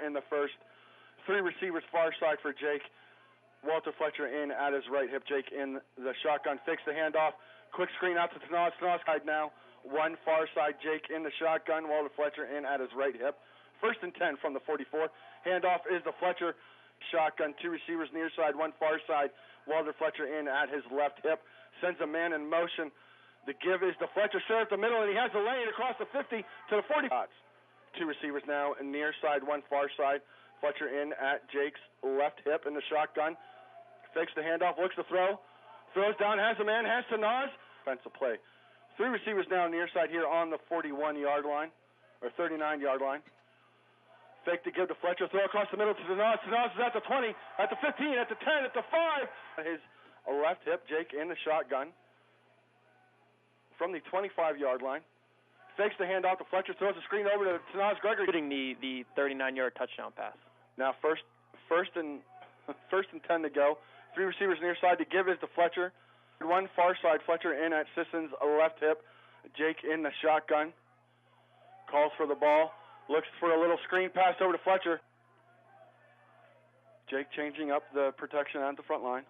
in the first. 3 receivers far side for Jake. Walter Fletcher in at his right hip. Jake in the shotgun. Fakes the handoff. Quick screen out to Tanaz. Tanaz side now. 1 far side. Jake in the shotgun. Walter Fletcher in at his right hip. 1st and 10 from the 44. Handoff is the Fletcher. Shotgun. 2 receivers near side. 1 far side. Walter Fletcher in at his left hip. Sends a man in motion. The give is the Fletcher. Straight up the middle, and he has the lane across the 50 to the 40. 2 receivers now. Near side. 1 far side. Fletcher in at Jake's left hip in the shotgun. Fakes the handoff. Looks to throw. Throws down. Has a man. Has Tanaz. Defensive play. 3 receivers now near side here on the 41-yard line. Or 39-yard line. Fake to give to Fletcher. Throw across the middle to Tanaz. Tanaz is at the 20, at the 15, at the 10, at the 5. His left hip, Jake in the shotgun. From the 25-yard line. Fakes the handoff to Fletcher. Throws the screen over to Tanaz Gregory. Getting the 39-yard touchdown pass. Now first and 10 to go. 3 receivers near side. To give is to Fletcher. 1 far side. Fletcher in at Sisson's left hip. Jake in the shotgun. Calls for the ball. Looks for a little screen pass over to Fletcher. Jake changing up the protection at the front line.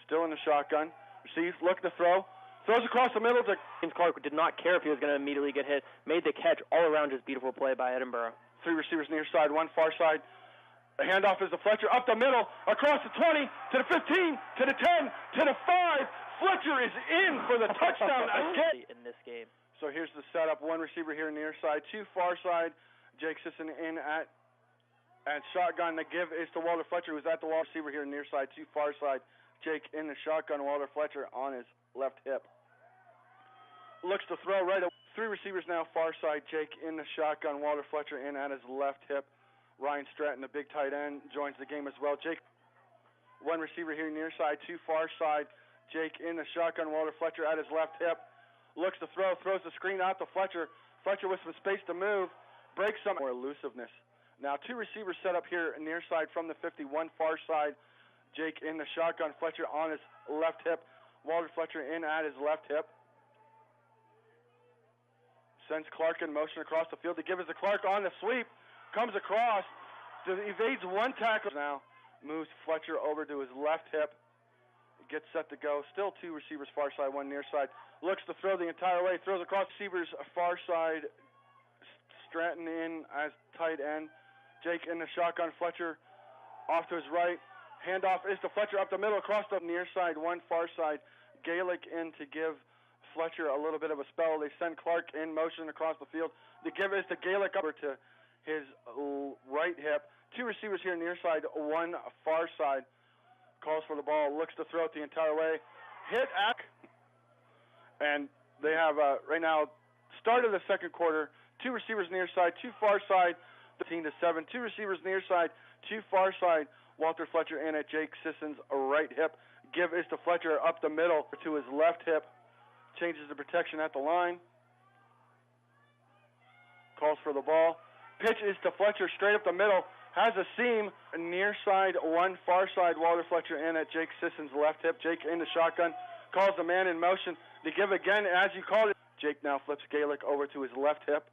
Still in the shotgun. Receives, looking to throw. Throws across the middle to James Clark. Did not care if he was going to immediately get hit. Made the catch all around. Just beautiful play by Edinboro. 3 receivers near side, 1 far side. The handoff is to Fletcher. Up the middle. Across the 20 to the 15 to the 10 to the 5. Fletcher is in for the touchdown again. In this game. So here's the setup. 1 receiver here near side, 2 far side. Jake Sisson in at shotgun. The give is to Walter Fletcher, who's at the wall. Receiver here near side, 2 far side. Jake in the shotgun. Walter Fletcher on his left hip. Looks to throw right away. 3 receivers now far side. Jake in the shotgun. Walter Fletcher in at his left hip. Ryan Stratton, the big tight end, joins the game as well. Jake, 1 receiver here near side, 2 far side. Jake in the shotgun. Walter Fletcher at his left hip. Looks to throw, throws the screen out to Fletcher. Fletcher with some space to move, breaks some more elusiveness. Now 2 receivers set up here near side from the 51 far side. Jake in the shotgun, Fletcher on his left hip. Walter Fletcher in at his left hip. Sends Clark in motion across the field. To give is to Clark on the sweep. Comes across, evades 1 tackle. Now moves Fletcher over to his left hip. Gets set to go. Still 2 receivers far side, 1 near side. Looks to throw the entire way. Throws across receivers far side. Stratton in as tight end. Jake in the shotgun. Fletcher off to his right. Handoff is to Fletcher up the middle across the near side, 1 far side. Gaelic in to give Fletcher a little bit of a spell. They send Clark in motion across the field. The give is to Gaelic over to his right hip. 2 receivers here near side, 1 far side. Calls for the ball, looks to throw it the entire way. Hit Ack. And they have, right now, start of the second quarter, 2 receivers near side, 2 far side, 13-7. 2 receivers near side, 2 far side. Walter Fletcher in at Jake Sisson's right hip. Give is to Fletcher up the middle to his left hip. Changes the protection at the line. Calls for the ball. Pitch is to Fletcher straight up the middle. Has a seam, near side, 1 far side. Walter Fletcher in at Jake Sisson's left hip. Jake in the shotgun. Calls the man in motion. The give again, as you called it. Jake now flips Gaelic over to his left hip.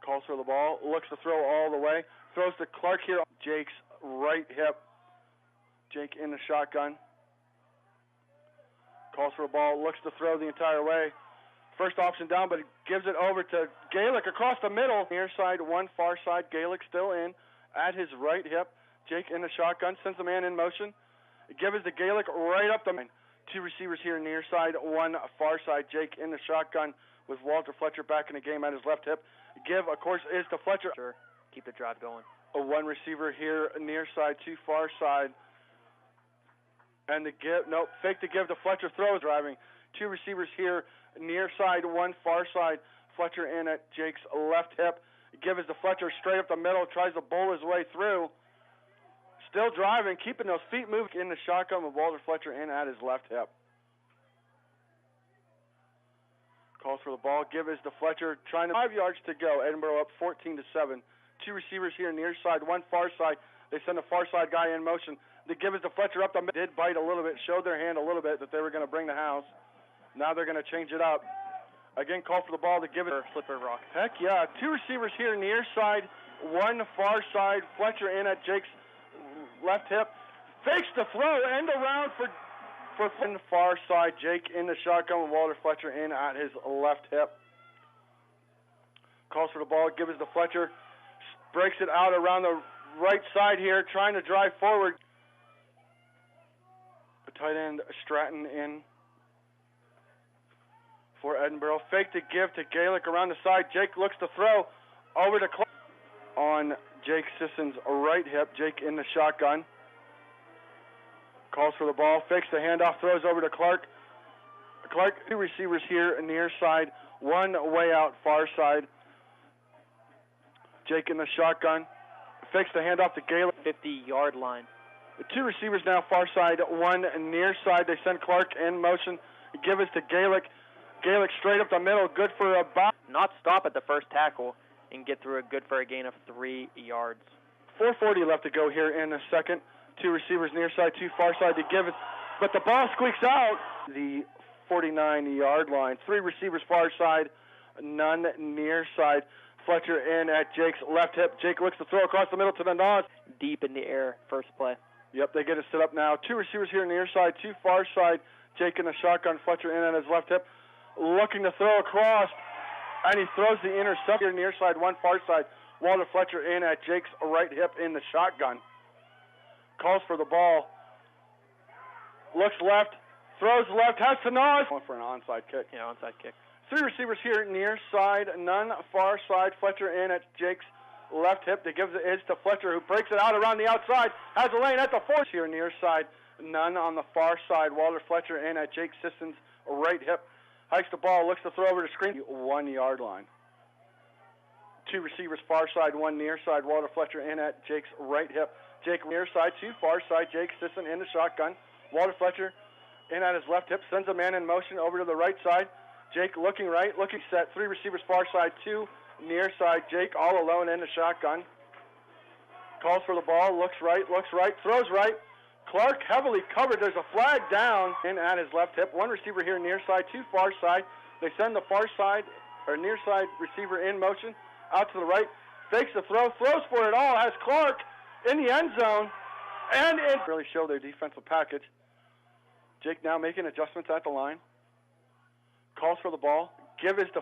Calls for the ball. Looks to throw all the way. Throws to Clark here. Jake's right hip. Jake in the shotgun. Calls for a ball. Looks to throw the entire way. First option down, but gives it over to Gaelic across the middle. Near side, 1 far side. Gaelic still in at his right hip. Jake in the shotgun. Sends the man in motion. Give it to Gaelic right up the line. 2 receivers here near side, 1 far side. Jake in the shotgun with Walter Fletcher back in the game at his left hip. Give, of course, is to Fletcher. Sure. Keep the drive going. A 1 receiver here near side, 2 far side. And the give, nope, fake to give to Fletcher. Throws driving. 2 receivers here near side, 1 far side. Fletcher in at Jake's left hip. Give is to Fletcher straight up the middle. Tries to bowl his way through. Still driving, keeping those feet moving in the shotgun with Walter Fletcher in at his left hip. Calls for the ball. Give is to Fletcher. Trying to 5 yards to go. Edinboro up 14-7. 2 receivers here near side, 1 far side. They send a far side guy in motion. The give is to Fletcher up the middle. Did bite a little bit, showed their hand a little bit that they were going to bring the house. Now they're going to change it up. Again, call for the ball to give it. Slippery rock. Heck yeah. Two receivers here near side, one far side. Fletcher in at Jake's left hip. Fakes the throw, end around for far side. Jake in the shotgun with Walter Fletcher in at his left hip. Calls for the ball, gives it to Fletcher. Breaks it out around the right side here, trying to drive forward. The tight end Stratton in for Edinboro. Fake to give to Gaelic around the side. Jake looks to throw over to Clark on Jake Sisson's right hip. Jake in the shotgun. Calls for the ball. Fakes the handoff. Throws over to Clark. Clark, two receivers here near side. One way out far side. Jake in the shotgun. Fakes the handoff to Gaelic. 50-yard line. The two receivers now far side. One near side. They send Clark in motion. Give it to Gaelic. Gaelic straight up the middle. Good for about. Not stop at the first tackle and get through it. Good for a gain of 3 yards. 4:40 left to go here in the second. Two receivers near side, two far side to give it. But the ball squeaks out. The 49-yard line. Three receivers far side, none near side. Fletcher in at Jake's left hip. Jake looks to throw across the middle to the nose. Deep in the air, first play. Yep, they get it set up now. Two receivers here near side, two far side. Jake in the shotgun, Fletcher in at his left hip. Looking to throw across, and he throws the intercept here near side, one far side. Walter Fletcher in at Jake's right hip in the shotgun. Calls for the ball. Looks left, throws left, has to nose. Going for an onside kick. Yeah, onside kick. Three receivers here near side, none far side. Fletcher in at Jake's left hip. They gives it to Fletcher, who breaks it out around the outside. Has a lane at the 4 here near side, none on the far side. Walter Fletcher in at Jake Sisson's right hip. Hikes the ball, looks to throw over the screen. 1 yard line. Two receivers far side, one near side. Walter Fletcher in at Jake's right hip. Jake near side, two far side. Jake Sisson in the shotgun. Walter Fletcher in at his left hip. Sends a man in motion over to the right side. Jake looking right, looking set. Three receivers far side, two near side. Jake all alone in the shotgun. Calls for the ball, looks right, throws right. Clark heavily covered. There's a flag down in at his left hip. One receiver here near side, two far side. They send the far side or near side receiver in motion out to the right. Fakes the throw, throws for it all. Has Clark in the end zone, and it really show their defensive package. Jake now making adjustments at the line. Calls for the ball. Give is the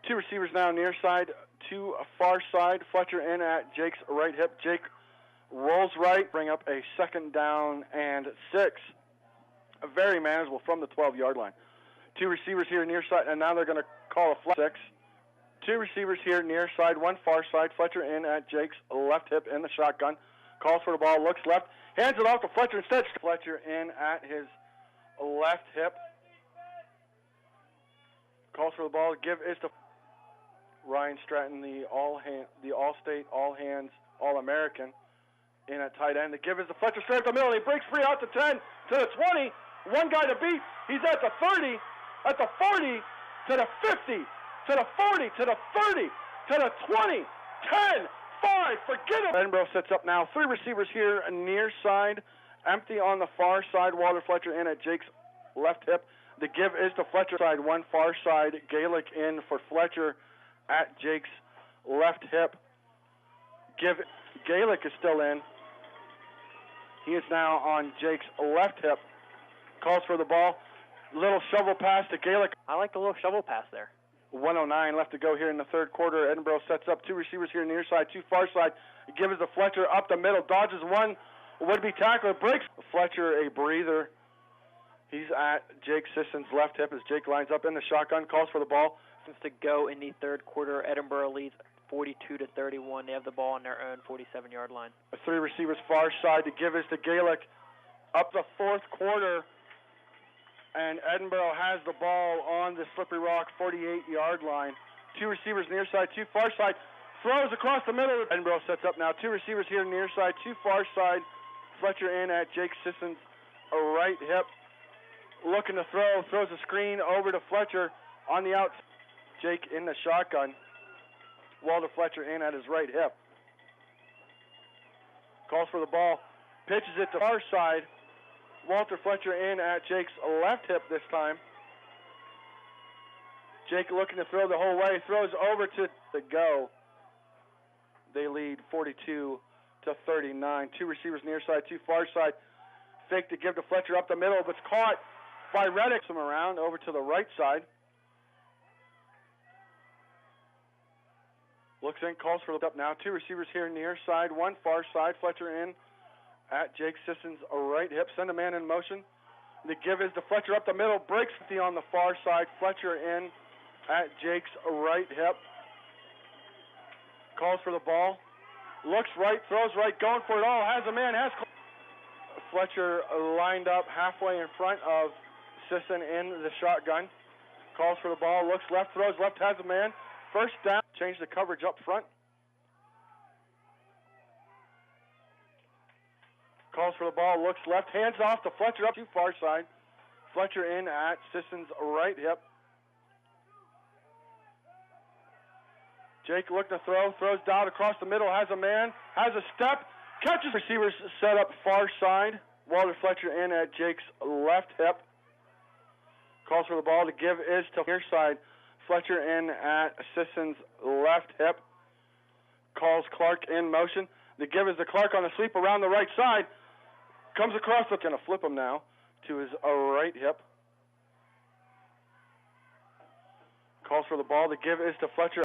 two receivers now near side, two far side. Fletcher in at Jake's right hip. Jake rolls right, bring up a 2nd down and 6. Very manageable from the 12-yard line. Two receivers here near side, and now they're going to call a flag. 6. Two receivers here near side, one far side. Fletcher in at Jake's left hip in the shotgun. Calls for the ball, looks left, hands it off to Fletcher instead. Fletcher in at his left hip. Calls for the ball, give is to Ryan Stratton, the All-State, All-Hands, All-American. In at tight end. The give is to Fletcher straight up the middle. He breaks free out to 10, to the 20. One guy to beat. He's at the 30, at the 40, to the 50, to the 40, to the 30, to the 20, 10, 5. Forget it. Edinboro sets up now. Three receivers here near side. Empty on the far side. Walter Fletcher in at Jake's left hip. The give is to Fletcher side. One far side. Gaelic in for Fletcher at Jake's left hip. Gaelic is still in. He is now on Jake's left hip. Calls for the ball. Little shovel pass to Gaelic. I like the little shovel pass there. 1:09 left to go here in the third quarter. Edinboro sets up two receivers here near side, two far side. Gives it to Fletcher up the middle. Dodges one would-be tackler. Breaks Fletcher a breather. He's at Jake Sisson's left hip as Jake lines up in the shotgun. Calls for the ball. Since to go in the third quarter, Edinboro leads 42-31. They have the ball on their own 47-yard line. Three receivers far side to give is to Gaelic up the fourth quarter. And Edinboro has the ball on the Slippery Rock 48-yard line. Two receivers near side, two far side. Throws across the middle. Edinboro sets up now. Two receivers here near side, two far side. Fletcher in at Jake Sisson's right hip. Looking to throw. Throws a screen over to Fletcher on the outside. Jake in the shotgun. Walter Fletcher in at his right hip. Calls for the ball. Pitches it to far side. Walter Fletcher in at Jake's left hip this time. Jake looking to throw the whole way. Throws over to the go. They lead 42-39. Two receivers near side, two far side. Fake to give to Fletcher up the middle, but it's caught by Reddick. Him around over to the right side. Looks in, calls for the up now. Two receivers here near side, one far side. Fletcher in at Jake Sisson's right hip. Send a man in motion. The give is to Fletcher up the middle. Breaks 50 on the far side. Fletcher in at Jake's right hip. Calls for the ball. Looks right, throws right, going for it all. Has a man, has Fletcher lined up halfway in front of Sisson in the shotgun. Calls for the ball, looks left, throws left, has a man. First down, change the coverage up front. Calls for the ball, looks left, hands off to Fletcher up to far side. Fletcher in at Sisson's right hip. Jake looking to throw, throws down across the middle, has a man, has a step, catches. Receivers set up far side. Walter Fletcher in at Jake's left hip. Calls for the ball. The give is to near side. Fletcher in at Sisson's left hip. Calls Clark in motion. The give is to Clark on the sweep around the right side. Comes across, going to flip him now to his right hip. Calls for the ball. The give is to Fletcher.